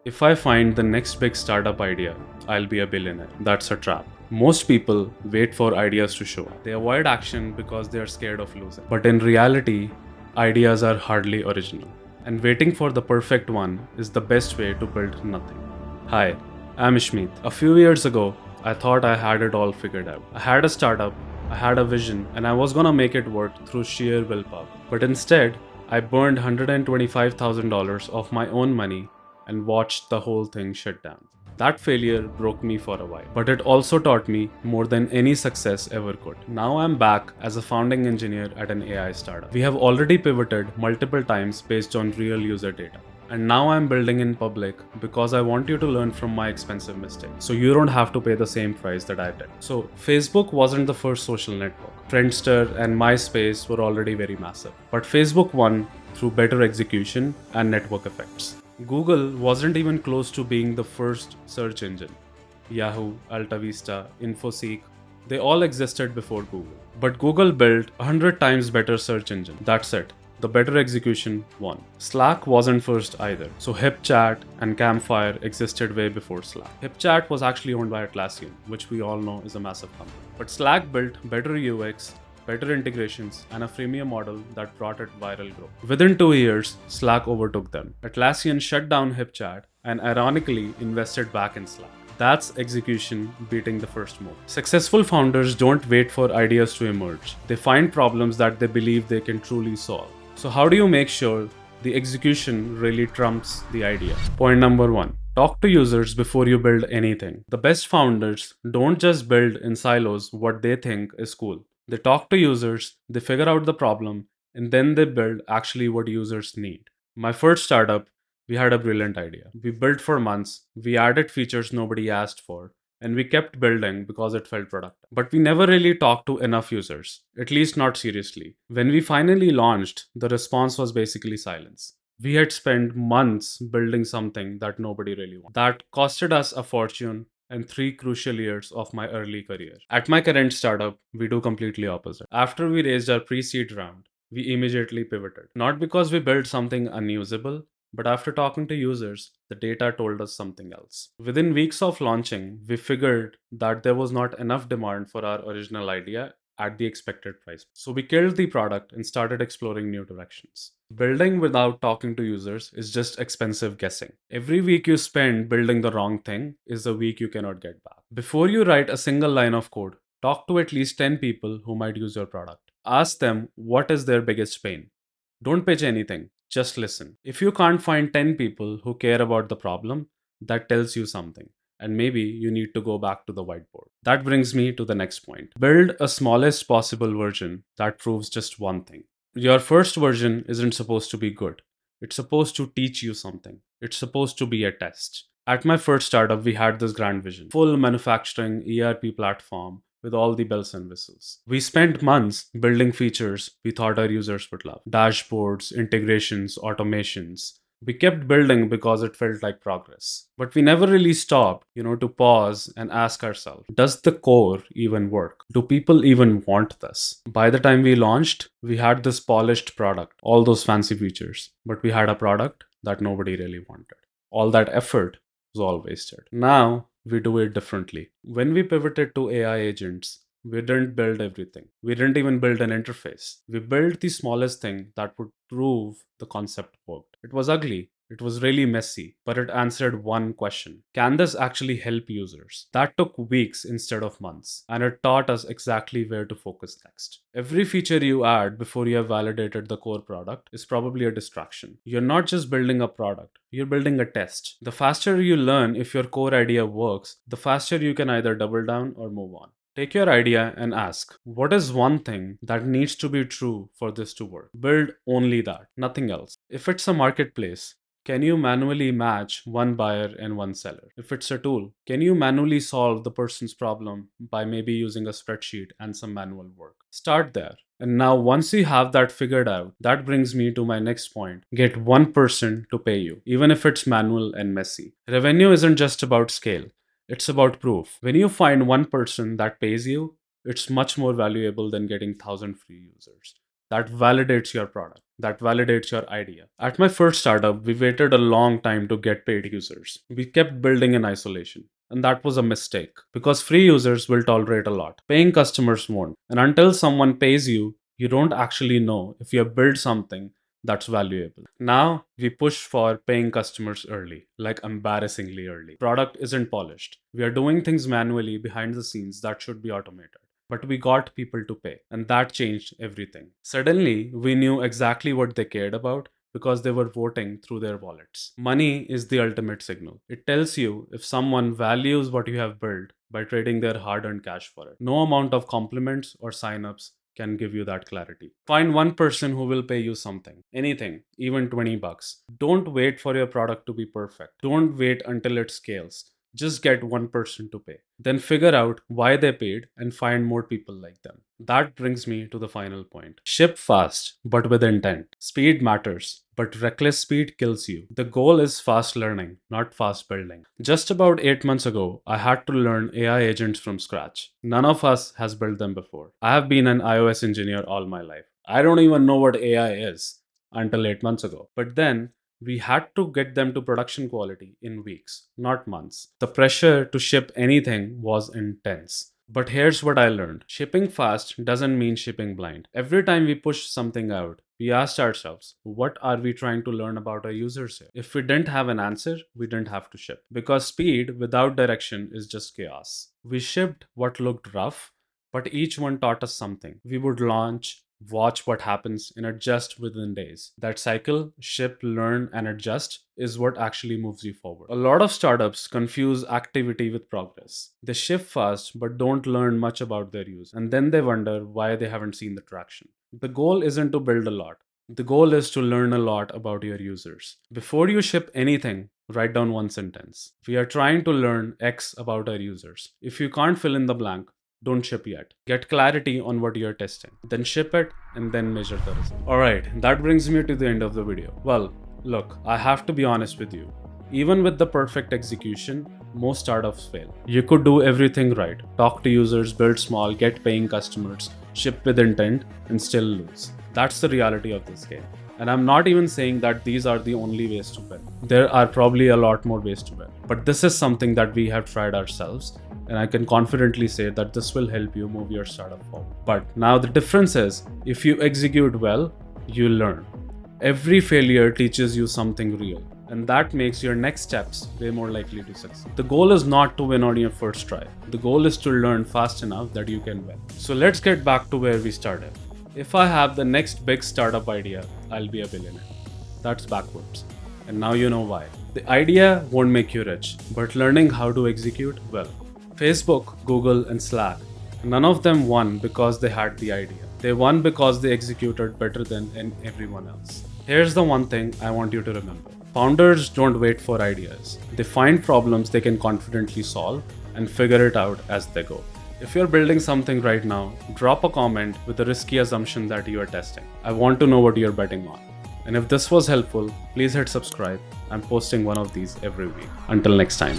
If I find the next big startup idea, I'll be a billionaire. That's a trap. Most people wait for ideas to show up. They avoid action because they are scared of losing. But in reality, ideas are hardly original. And waiting for the perfect one is the best way to build nothing. Hi, I'm Ishmeet. A few years ago, I thought I had it all figured out. I had a startup, I had a vision, and I was gonna make it work through sheer willpower. But instead, I burned $125,000 of my own money and watched the whole thing shut down. That failure broke me for a while, but it also taught me more than any success ever could. Now I'm back as a founding engineer at an AI startup. We have already pivoted multiple times based on real user data. And now I'm building in public because I want you to learn from my expensive mistakes. So you don't have to pay the same price that I did. So Facebook wasn't the first social network. Friendster and MySpace were already very massive. But Facebook won through better execution and network effects. Google wasn't even close to being the first search engine. Yahoo, AltaVista, InfoSeek, they all existed before Google. But Google built 100 times better search engine. That's it. The better execution won. Slack wasn't first either. So HipChat and Campfire existed way before Slack. HipChat was actually owned by Atlassian, which we all know is a massive company. But Slack built better UX, better integrations, and a freemium model that brought it viral growth. Within 2 years, Slack overtook them. Atlassian shut down HipChat and ironically invested back in Slack. That's execution beating the first move. Successful founders don't wait for ideas to emerge. They find problems that they believe they can truly solve. So how do you make sure the execution really trumps the idea? Point number 1. Talk to users before you build anything. The best founders don't just build in silos what they think is cool. They talk to users, they figure out the problem, and then they build actually what users need. My first startup, we had a brilliant idea. We built for months, we added features nobody asked for, and we kept building because it felt productive. But we never really talked to enough users, at least not seriously. When we finally launched, the response was basically silence. We had spent months building something that nobody really wanted. That costed us a fortune and 3 crucial years of my early career. At my current startup, we do completely opposite. After we raised our pre-seed round, we immediately pivoted. Not because we built something unusable, but after talking to users, the data told us something else. Within weeks of launching, we figured that there was not enough demand for our original idea at the expected price. So we killed the product and started exploring new directions. Building without talking to users is just expensive guessing. Every week you spend building the wrong thing is a week you cannot get back. Before you write a single line of code, talk to at least 10 people who might use your product. Ask them what is their biggest pain. Don't pitch anything, just listen. If you can't find 10 people who care about the problem, that tells you something. And maybe you need to go back to the whiteboard. That brings me to the next point. Build a smallest possible version that proves just one thing. Your first version isn't supposed to be good. It's supposed to teach you something. It's supposed to be a test. At my first startup, we had this grand vision full manufacturing ERP platform with all the bells and whistles. We spent months building features we thought our users would love dashboards, integrations, automations. We kept building because it felt like progress. But we never really stopped, to pause and ask ourselves, does the core even work? Do people even want this? By the time we launched, we had this polished product, all those fancy features, but we had a product that nobody really wanted. All that effort was all wasted. Now we do it differently. When we pivoted to AI agents, we didn't build everything. We didn't even build an interface. We built the smallest thing that would prove the concept worked. It was ugly. It was really messy, but it answered one question. Can this actually help users? That took weeks instead of months, and it taught us exactly where to focus next. Every feature you add before you have validated the core product is probably a distraction. You're not just building a product, you're building a test. The faster you learn if your core idea works, the faster you can either double down or move on. Take your idea and ask, what is one thing that needs to be true for this to work? Build only that, nothing else. If it's a marketplace, can you manually match one buyer and one seller? If it's a tool, can you manually solve the person's problem by maybe using a spreadsheet and some manual work? Start there. And now, once you have that figured out, that brings me to my next point. Get one person to pay you, even if it's manual and messy. Revenue isn't just about scale, it's about proof. When you find one person that pays you, it's much more valuable than getting 1,000 free users. that validates your product, that validates your idea. At my first startup, we waited a long time to get paid users. We kept building in isolation. And that was a mistake because free users will tolerate a lot. Paying customers won't. And until someone pays you, you don't actually know if you have built something that's valuable. Now we push for paying customers early, like embarrassingly early. Product isn't polished. We are doing things manually behind the scenes that should be automated. But we got people to pay, and that changed everything. Suddenly, we knew exactly what they cared about because they were voting through their wallets. Money is the ultimate signal. It tells you if someone values what you have built by trading their hard earned cash for it. No amount of compliments or signups can give you that clarity. Find one person who will pay you something, anything, even 20 bucks. Don't wait for your product to be perfect. Don't wait until it scales. Just get one person to pay. Then figure out why they paid and find more people like them. That brings me to the final point. Ship fast, but with intent. Speed matters, but reckless speed kills you. The goal is fast learning, not fast building. Just about 8 months ago, I had to learn AI agents from scratch. None of us has built them before. I have been an iOS engineer all my life. I don't even know what AI is until 8 months ago. But then we had to get them to production quality in weeks, not months. The pressure to ship anything was intense. But here's what I learned. Shipping fast doesn't mean shipping blind. Every time we push something out, we asked ourselves, what are we trying to learn about our users here? If we didn't have an answer, we didn't have to ship. Because speed without direction is just chaos. We shipped what looked rough, but each one taught us something. We would launch, watch what happens, and adjust within days. That cycle, ship, learn, and adjust, is what actually moves you forward. A lot of startups confuse activity with progress. They ship fast but don't learn much about their use, and then they wonder why they haven't seen the traction. The goal isn't to build a lot. The goal is to learn a lot about your users. Before you ship anything, write down one sentence. We are trying to learn X about our users. If you can't fill in the blank, don't ship yet. Get clarity on what you're testing. Then ship it and then measure the result. Alright, that brings me to the end of the video. Well, look, I have to be honest with you. Even with the perfect execution, most startups fail. You could do everything right. Talk to users, build small, get paying customers, ship with intent, and still lose. That's the reality of this game. And I'm not even saying that these are the only ways to win. There are probably a lot more ways to win. But this is something that we have tried ourselves, and I can confidently say that this will help you move your startup forward. But now the difference is, if you execute well, you learn. Every failure teaches you something real, and that makes your next steps way more likely to succeed. The goal is not to win on your first try. The goal is to learn fast enough that you can win. So let's get back to where we started. If I have the next big startup idea, I'll be a billionaire. That's backwards. And now you know why. The idea won't make you rich, but learning how to execute will. Facebook, Google, and Slack, none of them won because they had the idea. They won because they executed better than everyone else. Here's the one thing I want you to remember. Founders don't wait for ideas. They find problems they can confidently solve and figure it out as they go. If you're building something right now, drop a comment with the risky assumption that you are testing. I want to know what you're betting on. And if this was helpful, please hit subscribe. I'm posting one of these every week. Until next time.